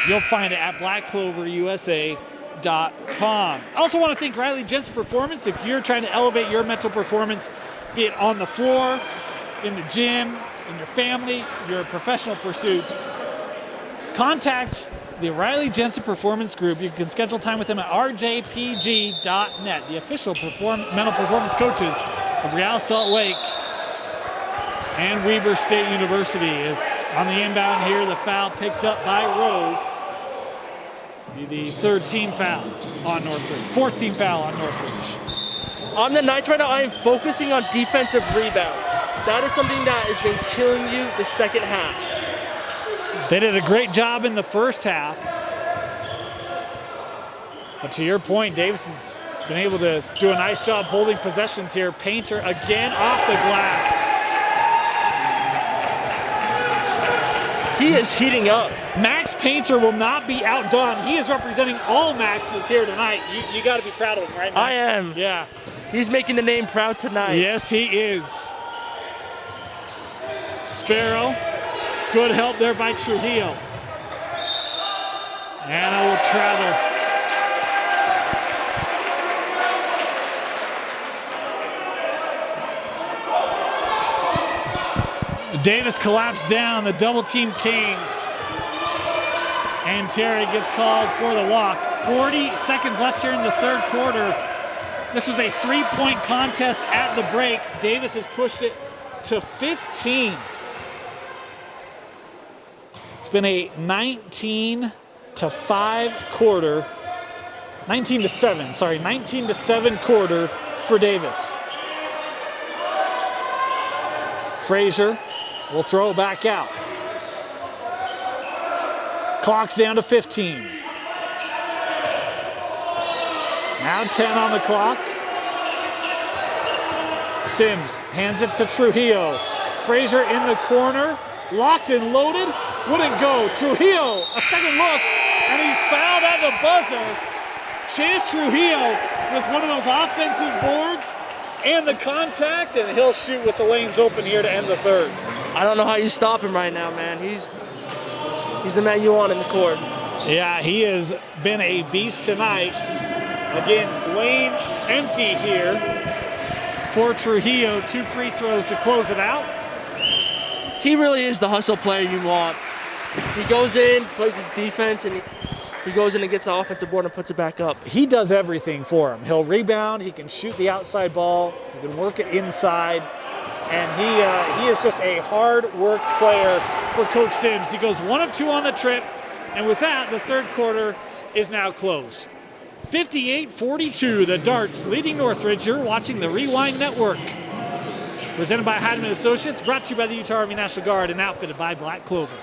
you'll find it at blackcloverusa.com. I also want to thank Riley Jensen Performance. If you're trying to elevate your mental performance, be it on the floor, in the gym, in your family, your professional pursuits, contact the Riley Jensen Performance Group. You can schedule time with them at rjpg.net. The official mental performance coaches of Real Salt Lake and Weber State University. Is on the inbound here. The foul picked up by Rose. Be the third team foul on Northridge. Fourth team foul on Northridge. On the Knights right now, I am focusing on defensive rebounds. That is something that has been killing you the second half. They did a great job in the first half. But to your point, Davis has been able to do a nice job holding possessions here. Painter again off the glass. He is heating up. Max Painter will not be outdone. He is representing all Maxes here tonight. You got to be proud of him, right, Max? I am. Yeah. He's making the name proud tonight. Yes, he is. Sparrow. Good help there by Trujillo. Anna will travel. Davis collapsed down. The double team came. And Terry gets called for the walk. 40 seconds left here in the third quarter. This was a three-point contest at the break. Davis has pushed it to 15. It's been a 19-7 quarter for Davis. Frazier will throw it back out. Clock's down to 15. Now 10 on the clock. Sims hands it to Trujillo. Frazier in the corner, locked and loaded. Wouldn't go. Trujillo, a second look, and he's fouled at the buzzer. Chance Trujillo with one of those offensive boards and the contact, and he'll shoot with the lanes open here to end the third. I don't know how you stop him right now, man. He's the man you want in the court. Yeah, he has been a beast tonight. Again, lane empty here for Trujillo. 2 free throws to close it out. He really is the hustle player you want. He goes in, plays his defense, and he goes in and gets the offensive board and puts it back up. He does everything for him. He'll rebound, he can shoot the outside ball, he can work it inside, and he is just a hard work player for Coach Sims. He goes 1 of 2 on the trip, and with that, the third quarter is now closed. 58-42, the Darts leading Northridge. You're watching the Rewind Network. Presented by Heidemann Associates, brought to you by the Utah Army National Guard, and outfitted by Black Clover.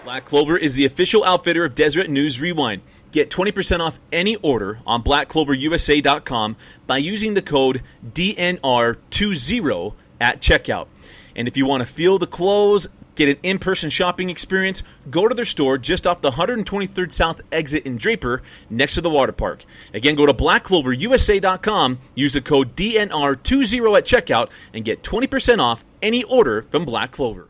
Black Clover is the official outfitter of Deseret News Rewind. Get 20% off any order on blackcloverusa.com by using the code DNR20 at checkout. And if you want to feel the clothes, get an in-person shopping experience, go to their store just off the 123rd South exit in Draper, next to the water park. Again, go to blackcloverusa.com, use the code DNR20 at checkout, and get 20% off any order from Black Clover.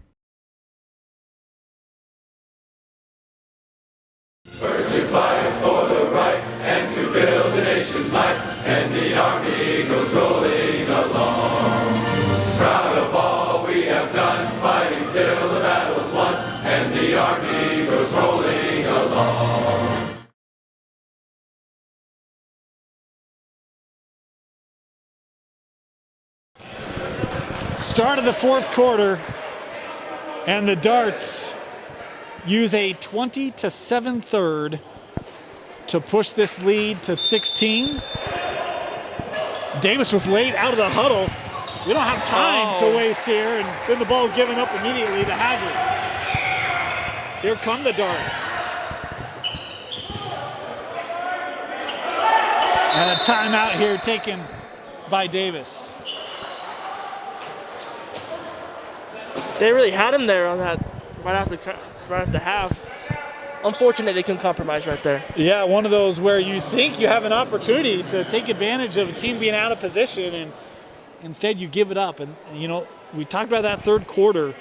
First to fight for the right and to build the nation's might, and the Army goes rolling along. Proud of all we have done, fighting till the battle's won, and the Army goes rolling along. Start of the fourth quarter, and the Darts use a 20-7 third to push this lead to 16. Davis was laid out of the huddle. We don't have time to waste here, and then the ball given up immediately to Haggard. Here come the Darts. And a timeout here taken by Davis. They really had him there on that right after half. It's unfortunate they couldn't compromise right there. Yeah, one of those where you think you have an opportunity to take advantage of a team being out of position, and instead you give it up. And you know, we talked about that third quarter.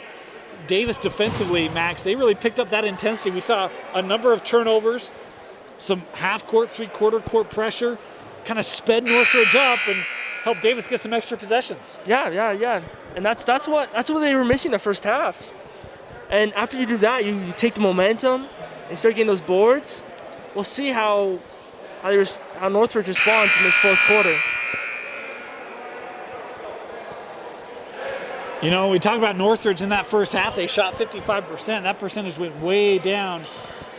Davis defensively, Max, they really picked up that intensity. We saw a number of turnovers, some half-court, three-quarter court pressure, kind of sped Northridge up and helped Davis get some extra possessions. Yeah. And that's what they were missing the first half. And after you do that, you take the momentum and start getting those boards. We'll see how Northridge responds in this fourth quarter. You know, we talked about Northridge in that first half. They shot 55%. That percentage went way down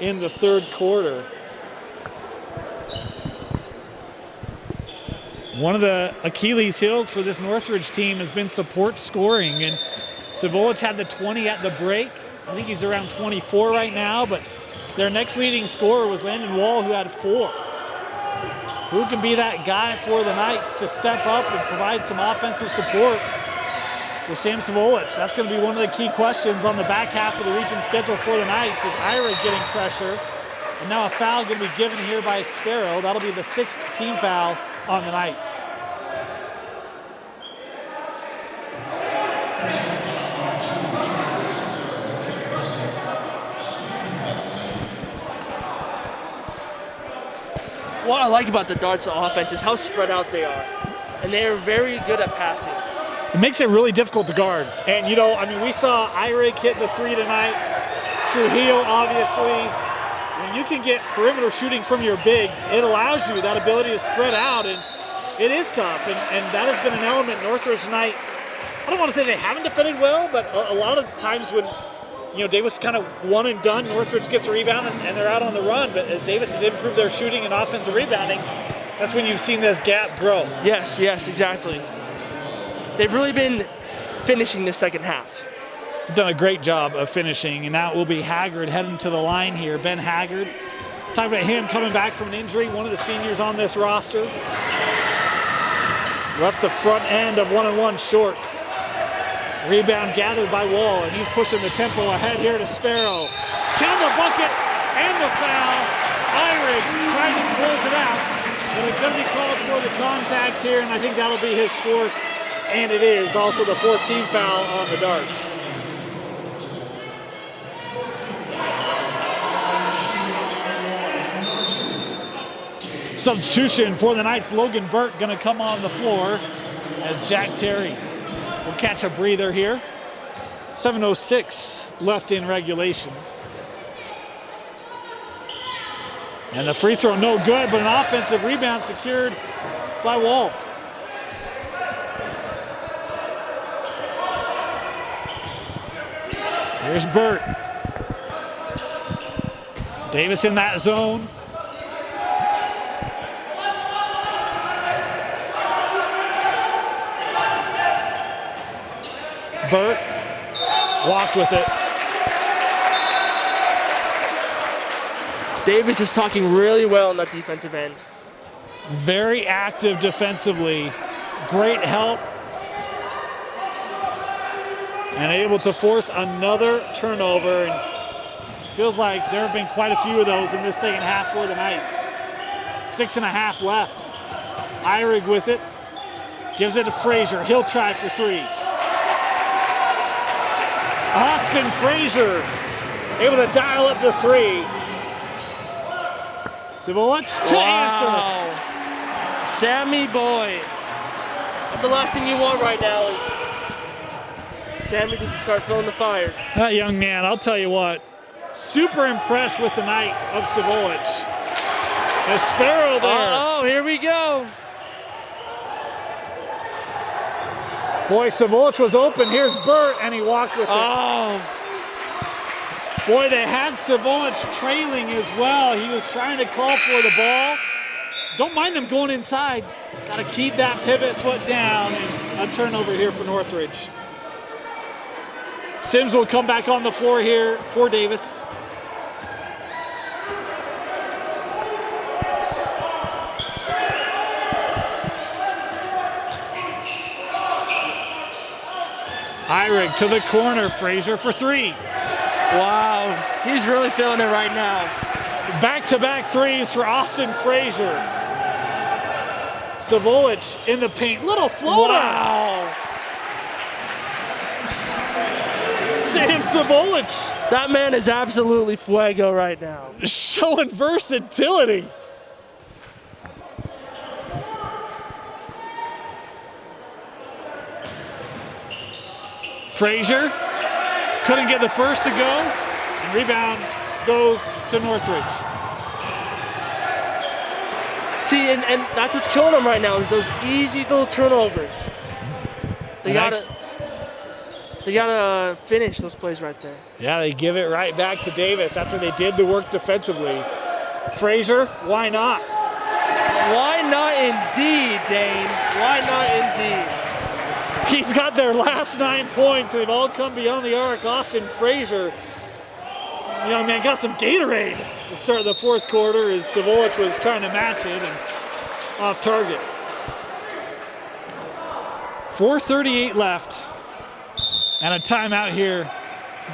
in the third quarter. One of the Achilles heels for this Northridge team has been support scoring, and Savolich had the 20 at the break. I think he's around 24 right now, but their next leading scorer was Landon Wall, who had 4. Who can be that guy for the Knights to step up and provide some offensive support for Sam Savolich? That's going to be one of the key questions on the back half of the region schedule for the Knights. Is Ira getting pressure? And now a foul going to be given here by Sparrow. That'll be the 6th team foul on the Knights. What I like about the Darts offense is how spread out they are. And they are very good at passing. It makes it really difficult to guard. And, you know, I mean, we saw Irick hit the 3 tonight. Trujillo, obviously. When you can get perimeter shooting from your bigs, it allows you that ability to spread out, and it is tough. And that has been an element Northridge tonight. I don't want to say they haven't defended well, but a lot of times when, you know, Davis kind of one and done, Northridge gets a rebound and they're out on the run. But as Davis has improved their shooting and offensive rebounding, that's when you've seen this gap grow. Yes, exactly. They've really been finishing the second half. Done a great job of finishing, and now it will be Haggard heading to the line here. Ben Haggard, talking about him coming back from an injury, one of the seniors on this roster. Left the front end of 1-on-1 short. Rebound gathered by Wall, and he's pushing the tempo ahead here to Sparrow. Count the bucket and the foul. Irick trying to close it out, but it's going to be called for the contact here, and I think that'll be his 4th, and it is also the 4th team foul on the Darts. Substitution for the Knights, Logan Burt going to come on the floor as Jack Terry will catch a breather here. 7:06 left in regulation. And the free throw no good, but an offensive rebound secured by Wall. Here's Burt. Davis in that zone. Burt walked with it. Davis is talking really well on that defensive end. Very active defensively. Great help. And able to force another turnover. And feels like there have been quite a few of those in this second half for the Knights. 6.5 left. Eyrig with it. Gives it to Frazier. He'll try for 3. Austin Frazier able to dial up the 3. Savolich to answer. Sammy boy. That's the last thing you want right now is Sammy to start filling the fire. That young man, I'll tell you what, super impressed with the night of Savolich. A Sparrow there. Oh, here we go. Boy, Savolich was open. Here's Burt, and he walked with it. Oh. Boy, they had Savolich trailing as well. He was trying to call for the ball. Don't mind them going inside. Just got to keep that pivot foot down, and a turnover here for Northridge. Sims will come back on the floor here for Davis. Eyrig to the corner. Frazier for three. Wow, he's really feeling it right now. Back-to-back threes for Austin Frazier. Savolich in the paint. Little floater. Wow. Sam Savolich That man is absolutely fuego right now. showing versatility. Frazier couldn't get the first to go, and rebound goes to Northridge. See, and that's what's killing them right now is those easy little turnovers. They gotta finish those plays right there. Yeah, they give it right back to Davis after they did the work defensively. Frazier, why not? Why not indeed, Dane? Why not indeed? He's got their last 9 points. They've all come beyond the arc. Austin Frazier, young man, got some Gatorade at the start of the fourth quarter as Savolich was trying to match it and off target. 4:38 left. And a timeout here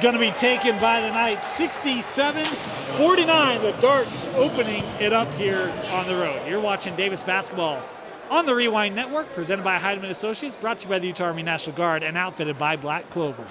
going to be taken by the Knights. 67-49. The Darts opening it up here on the road. You're watching Davis basketball on the Rewind Network, presented by Heidemann Associates, brought to you by the Utah Army National Guard, and outfitted by Black Clover.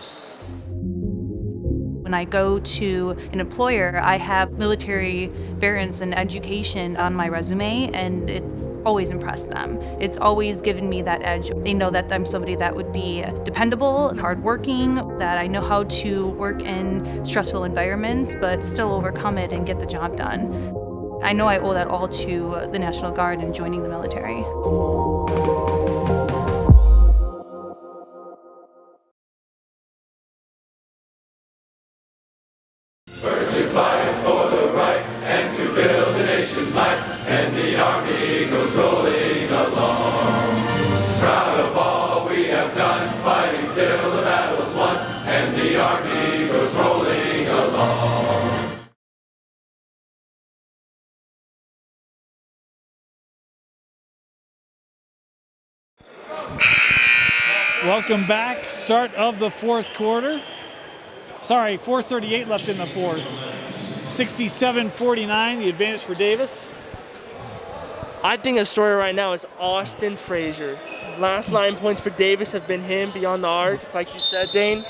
When I go to an employer, I have military variance and education on my resume, and it's always impressed them. It's always given me that edge. They know that I'm somebody that would be dependable and hardworking, that I know how to work in stressful environments, but still overcome it and get the job done. I know I owe that all to the National Guard and joining the military. First to fight for the right and to build the nation's might, and the army goes rolling along. Proud of all we have done, fighting till the battle's won, and the army goes rolling along. Welcome back. Start of the fourth quarter. 4:38 left in the fourth. 67-49, the advantage for Davis. I think a story right now is Austin Frazier. Last 9 points for Davis have been him beyond the arc. Like you said, Dane,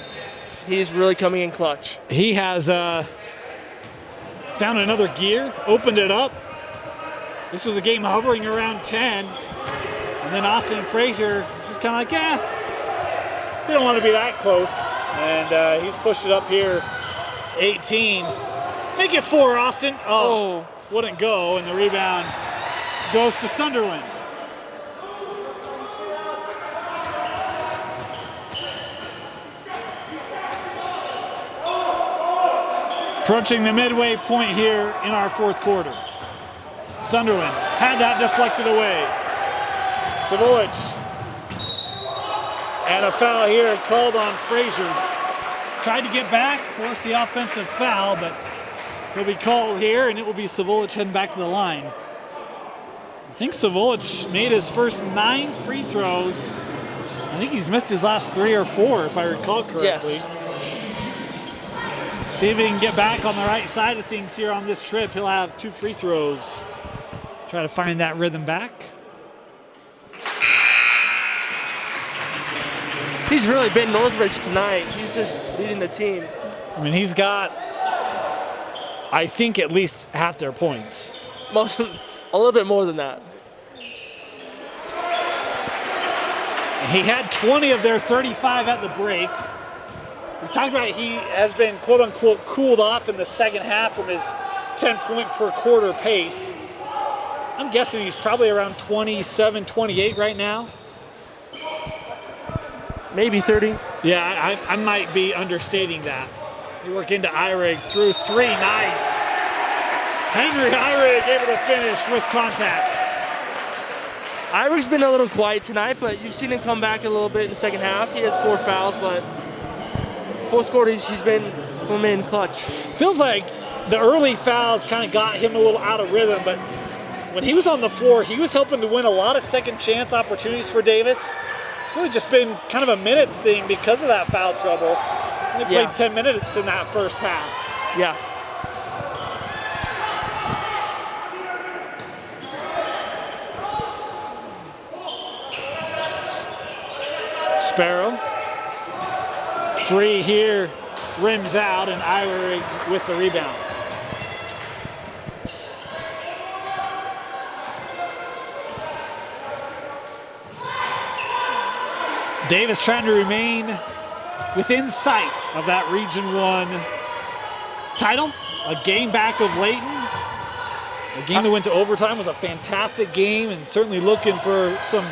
he's really coming in clutch. He has found another gear, opened it up. This was a game hovering around 10. And then Austin Frazier just kind of like, we don't want to be that close. And he's pushed it up here, 18. Make it 4, Austin. Oh, wouldn't go, and the rebound goes to Sunderland. Approaching the midway point here in our fourth quarter. Sunderland had that deflected away. Savolich. And a foul here called on Frazier. Tried to get back, forced the offensive foul, but he'll be called here, and it will be Savolich heading back to the line. I think Savolich made his first 9 free throws. I think he's missed his last 3 or 4, if I recall correctly. Yes. See if he can get back on the right side of things here on this trip. He'll have 2 free throws. Try to find that rhythm back. He's really been Northridge tonight. He's just leading the team. I mean, he's got, I think, at least half their points. A little bit more than that. He had 20 of their 35 at the break. We talked about he has been, quote-unquote, cooled off in the second half from his 10-point-per-quarter pace. I'm guessing he's probably around 27, 28 right now. Maybe 30. Yeah, I might be understating that. We work into Eyrig through 3 Knights. Henry Eyrig able to finish with contact. Eyrig's been a little quiet tonight, but you've seen him come back a little bit in the second half. He has 4 fouls, but fourth quarter he's been coming in clutch. Feels like the early fouls kind of got him a little out of rhythm, but when he was on the floor, he was helping to win a lot of second chance opportunities for Davis. It's really just been kind of a minutes thing because of that foul trouble. They played Yeah. 10 minutes in that first half. Yeah. Sparrow. 3 here, rims out, and Eyrig with the rebound. Davis trying to remain within sight of that Region 1 title. A game back of Layton. A game that went to overtime was a fantastic game, and certainly looking for some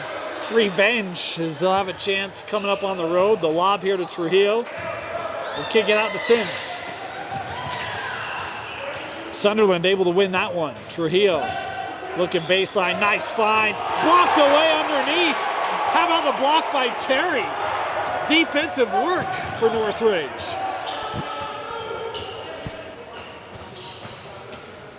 revenge as they'll have a chance coming up on the road. The lob here to Trujillo. We'll kick it out to Sims. Sunderland able to win that one. Trujillo looking baseline, nice find. Blocked away underneath. How about the block by Terry? Defensive work for Northridge.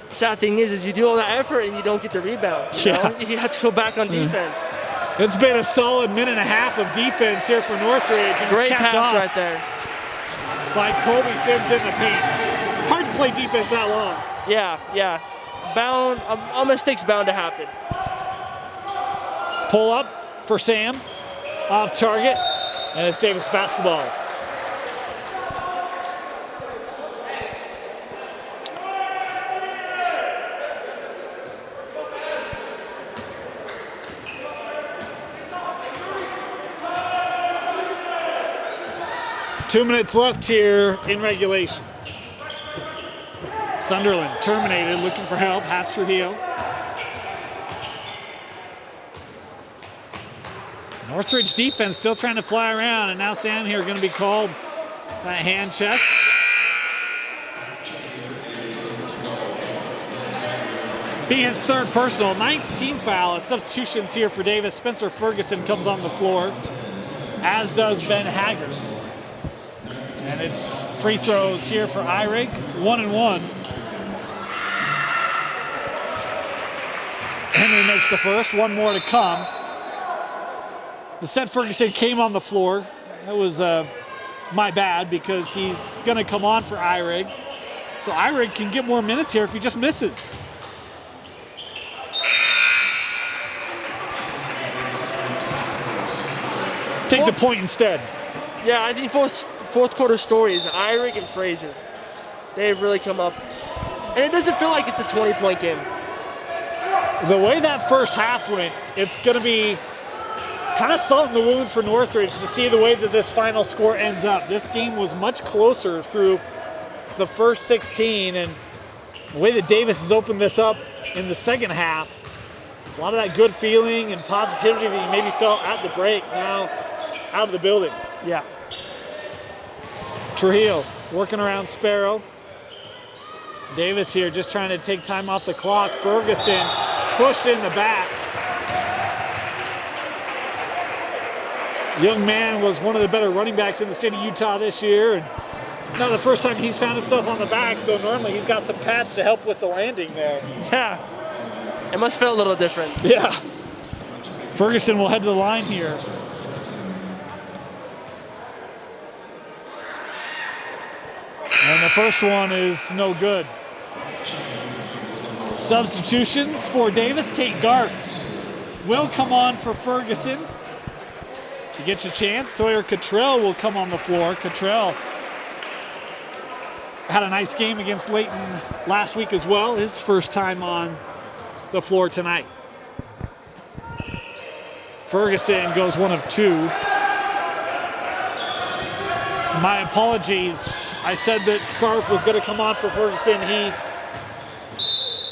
Sad thing is you do all that effort and you don't get the rebound. You know? You have to go back on defense. It's been a solid minute and a half of defense here for Northridge. And Great capped pass off right there. by Colby Sims in the paint. Hard to play defense that long. Yeah. Bound, a mistake's bound to happen. Pull up for Sam, off target, and it's Davis basketball. Two minutes left here in regulation. Sunderland terminated, looking for help, has Trujillo. Northridge defense still trying to fly around, and now Sam here going to be called a hand check. Be his third personal, 9th team foul. As substitutions here for Davis. Spencer Ferguson comes on the floor, as does Ben Haggard. And it's free throws here for Eyrig, 1-1. Henry makes the first, one more to come. The Seth Ferguson came on the floor. That was my bad because he's going to come on for Eyrig. So Eyrig can get more minutes here if he just misses. Take the point instead. Yeah, I think fourth quarter story is Eyrig and Fraser. They've really come up. And it doesn't feel like it's a 20-point game. The way that first half went, it's going to be kind of salt in the wound for Northridge to see the way that this final score ends up. This game was much closer through the first 16, and the way that Davis has opened this up in the second half, a lot of that good feeling and positivity that you maybe felt at the break now out of the building. Yeah. Trujillo working around Sparrow. Davis here just trying to take time off the clock. Ferguson pushed in the back. Young man was one of the better running backs in the state of Utah this year. And not the first time he's found himself on the back, though normally he's got some pads to help with the landing there. Yeah. It must feel a little different. Yeah. Ferguson will head to the line here. And the first one is no good. Substitutions for Davis. Tate Garth will come on for Ferguson. You get your chance. Sawyer Cottrell will come on the floor. Cottrell had a nice game against Layton last week as well. His first time on the floor tonight. Ferguson goes 1 of 2. My apologies. I said that Garth was going to come on for Ferguson. He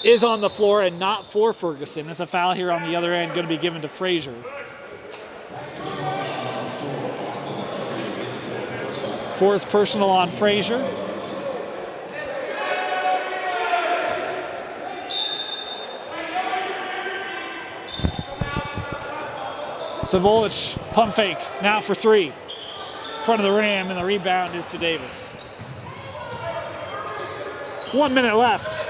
is on the floor and not for Ferguson. There's a foul here on the other end going to be given to Frazier. Fourth personal on Frazier. Savolich, pump fake, now for 3. Front of the rim, and the rebound is to Davis. 1 minute left,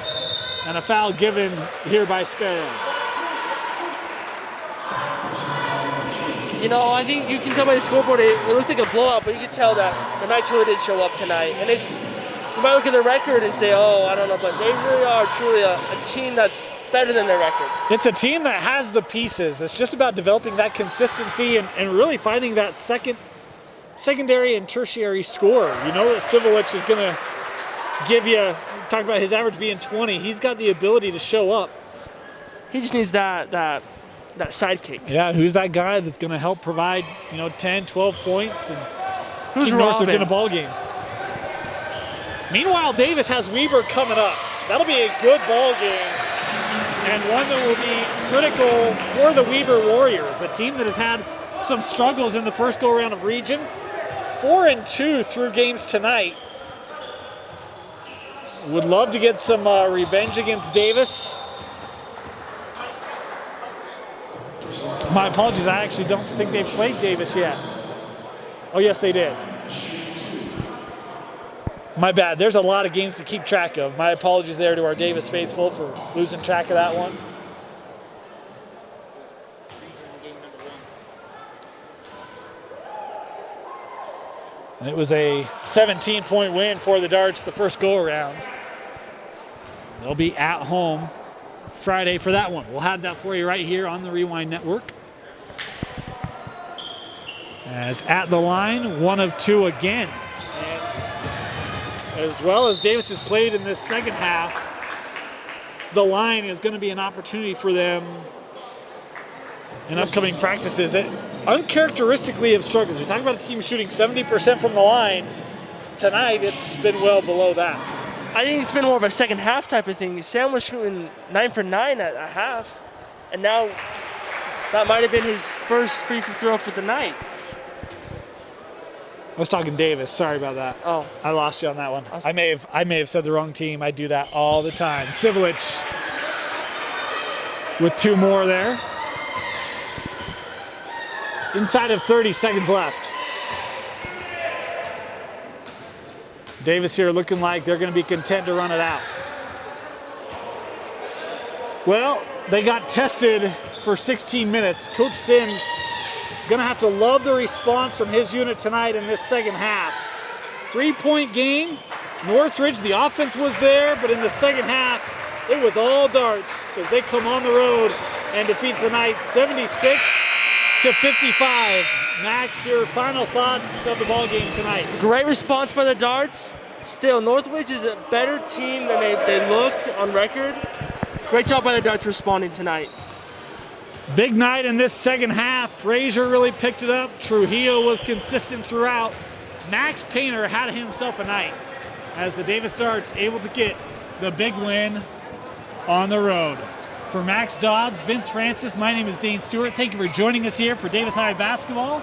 and a foul given here by Sparrow. You know, I think you can tell by the scoreboard it looked like a blowout, but you can tell that the Knights really did show up tonight. And you might look at their record and say, oh, I don't know, but they really are truly a team that's better than their record. It's a team that has the pieces. It's just about developing that consistency and really finding that secondary and tertiary score. You know that Civilich is going to give you, talk about his average being 20. He's got the ability to show up. He just needs that sidekick. Yeah, who's that guy that's going to help provide, 10, 12 points and Who's keep Northridge in a Robin? ball game. Meanwhile, Davis has Weber coming up. That'll be a good ball game and one that will be critical for the Weber Warriors, a team that has had some struggles in the first go-around of region. 4-2 through games tonight. Would love to get some revenge against Davis. My apologies, I actually don't think they've played Davis yet. Oh, yes, they did. My bad. There's a lot of games to keep track of. My apologies there to our Davis faithful for losing track of that one. And it was a 17-point win for the Darts the first go-around. They'll be at home Friday for that one. We'll have that for you right here on the Rewind Network. As at the line, 1 of 2 again. And as well as Davis has played in this second half, the line is going to be an opportunity for them in upcoming practices that uncharacteristically have struggled. You're talking about a team shooting 70% from the line. Tonight, it's been well below that. I think it's been more of a second half type of thing. Sam was shooting 9 for 9 at a half, and now that might have been his first free throw for the night. I was talking Davis. Sorry about that. Oh, I lost you on that one. I may have said the wrong team. I do that all the time. Civilich with 2 more there. Inside of 30 seconds left. Davis here looking like they're going to be content to run it out. Well, they got tested for 16 minutes. Coach Sims going to have to love the response from his unit tonight in this second half. 3-point game. Northridge, the offense was there, but in the second half, it was all Darts as they come on the road and defeats the Knights 76-55. Max, your final thoughts of the ball game tonight? great response by the Darts. Still, Northridge is a better team than they look on record. Great job by the Darts responding tonight. Big night in this second half. Frazier really picked it up. Trujillo was consistent throughout. Max Painter had himself a night as the Davis Darts able to get the big win on the road. For Max Dodds, Vince Francis, my name is Dane Stewart. Thank you for joining us here for Davis High Basketball.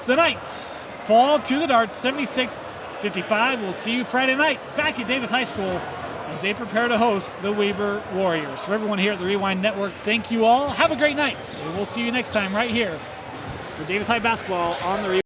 The Knights fall to the Darts 76-55. We'll see you Friday night back at Davis High School as they prepare to host the Weber Warriors. For everyone here at the Rewind Network, thank you all. Have a great night. And we'll see you next time right here for Davis High Basketball on the Rewind.